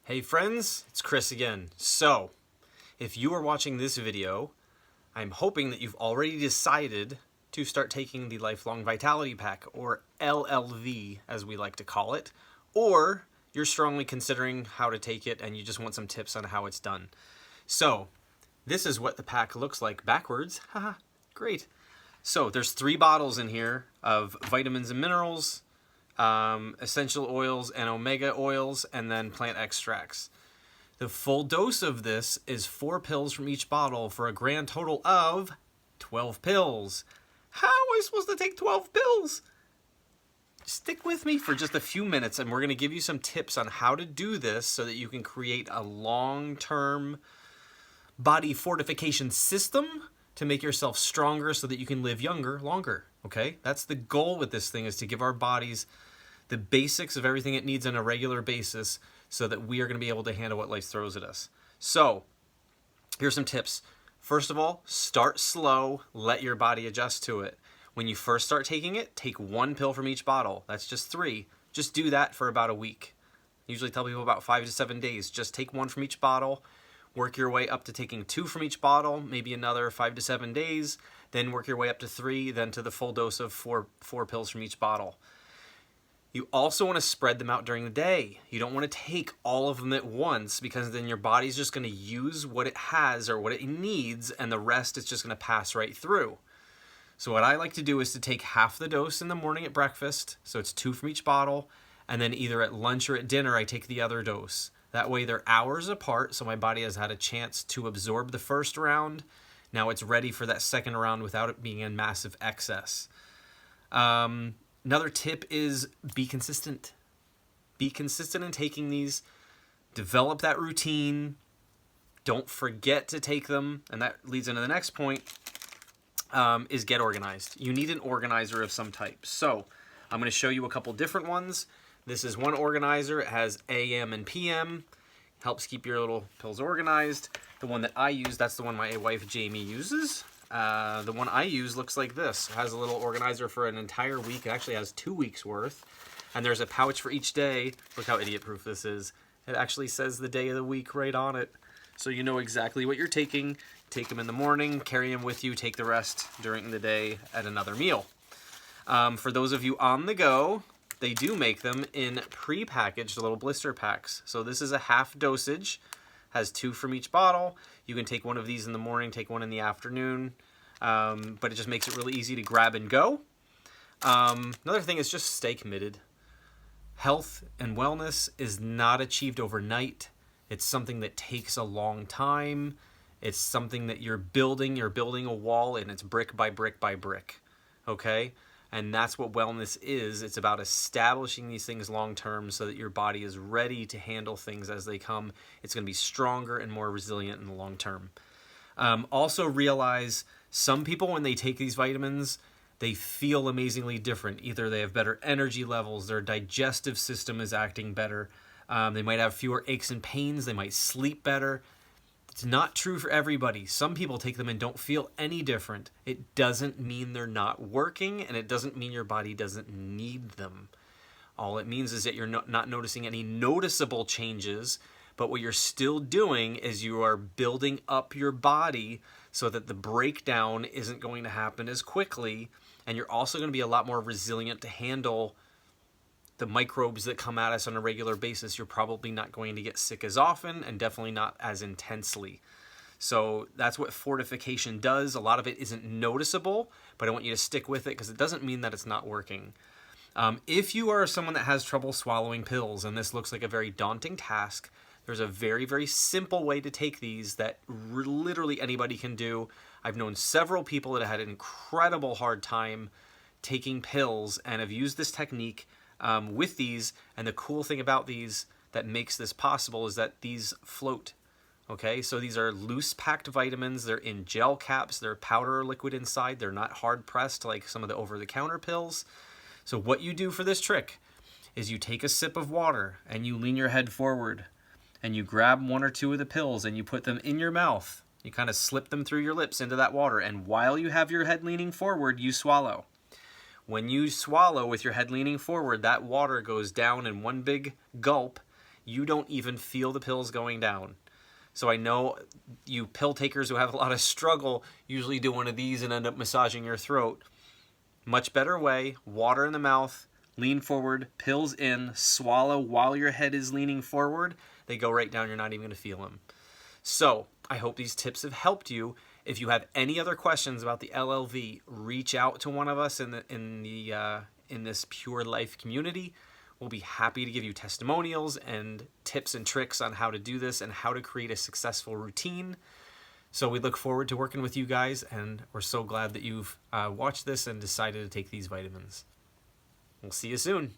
Hey friends, it's Chris again. So, if you are watching this video, I'm hoping that you've already decided to start taking the Lifelong Vitality Pack, or LLV as we like to call it, or you're strongly considering how to take it and you just want some tips on how it's done. So, this is what the pack looks like backwards. Haha, great. So, there's 3 bottles in here of vitamins and minerals, essential oils and omega oils, and then plant extracts. The full dose of this is 4 pills from each bottle for a grand total of 12 pills. How am I supposed to take 12 pills? Stick with me for just a few minutes and we're going to give you some tips on how to do this so that you can create a long-term body fortification system to make yourself stronger so that you can live younger longer. Okay? That's the goal with this thing, is to give our bodies the basics of everything it needs on a regular basis so that we are going to be able to handle what life throws at us. So, here's some tips. First of all, start slow, let your body adjust to it. When you first start taking it, take 1 pill from each bottle. That's just 3. Just do that for about a week. Usually tell people about 5 to 7 days. Just take 1 from each bottle, work your way up to taking 2 from each bottle, maybe another 5 to 7 days, then work your way up to 3, then to the full dose of 4 pills from each bottle. You also want to spread them out during the day. You don't want to take all of them at once, because then your body's just going to use what it has or what it needs, and the rest is just going to pass right through. So what I like to do is to take half the dose in the morning at breakfast, so it's 2 from each bottle, and then either at lunch or at dinner I take the other dose. That way they're hours apart, so my body has had a chance to absorb the first round. Now it's ready for that second round without it being in massive excess. Another tip is be consistent. Be consistent in taking these. Develop that routine. Don't forget to take them. And that leads into the next point, is get organized. You need an organizer of some type. So I'm going to show you a couple different ones. This is one organizer. It has AM and PM. Helps keep your little pills organized. The one that I use, that's the one my wife Jamie uses. The one I use looks like this. It has a little organizer for an entire week. It actually has 2 weeks worth. And there's a pouch for each day. Look how idiot-proof this is. It actually says the day of the week right on it. So you know exactly what you're taking. Take them in the morning, carry them with you, take the rest during the day at another meal. For those of you on the go, they do make them in pre-packaged little blister packs. So this is a half dosage. Has 2 from each bottle. You can take one of these in the morning, take one in the afternoon, but it just makes it really easy to grab and go. Another thing is just stay committed. Health and wellness is not achieved overnight. It's something that takes a long time. It's something that you're building a wall, and it's brick by brick by brick, okay? And that's what wellness is. It's about establishing these things long term so that your body is ready to handle things as they come. It's going to be stronger and more resilient in the long term. Also realize some people, when they take these vitamins, they feel amazingly different. Either they have better energy levels, their digestive system is acting better, they might have fewer aches and pains, they might sleep better. It's not true for everybody. Some people take them and don't feel any different. It doesn't mean they're not working, and it doesn't mean your body doesn't need them. All it means is that you're not noticing any noticeable changes, but what you're still doing is you are building up your body so that the breakdown isn't going to happen as quickly, and you're also going to be a lot more resilient to handle the microbes that come at us on a regular basis. You're probably not going to get sick as often, and definitely not as intensely. So that's what fortification does. A lot of it isn't noticeable, but I want you to stick with it because it doesn't mean that it's not working. If you are someone that has trouble swallowing pills, and this looks like a very daunting task, there's a very, very simple way to take these that literally anybody can do. I've known several people that have had an incredible hard time taking pills and have used this technique with these, and the cool thing about these that makes this possible is that these float. Okay, so these are loose packed vitamins. They're in gel caps. They're powder or liquid inside. They're not hard pressed like some of the over-the-counter pills. So what you do for this trick is you take a sip of water and you lean your head forward and you grab 1 or 2 of the pills and you put them in your mouth. You kind of slip them through your lips into that water, and while you have your head leaning forward, you swallow. When you swallow with your head leaning forward, that water goes down in one big gulp you don't even feel the pills going down. So I know you pill takers who have a lot of struggle usually do one of these and end up massaging your throat. Much better way, water in the mouth, lean forward, pills in, swallow while your head is leaning forward. They go right down, you're not even going to feel them. So I hope these tips have helped you. If you have any other questions about the LLV, reach out to one of us in this Pure Life community. We'll be happy to give you testimonials and tips and tricks on how to do this and how to create a successful routine. So we look forward to working with you guys, and we're so glad that you've watched this and decided to take these vitamins. We'll see you soon.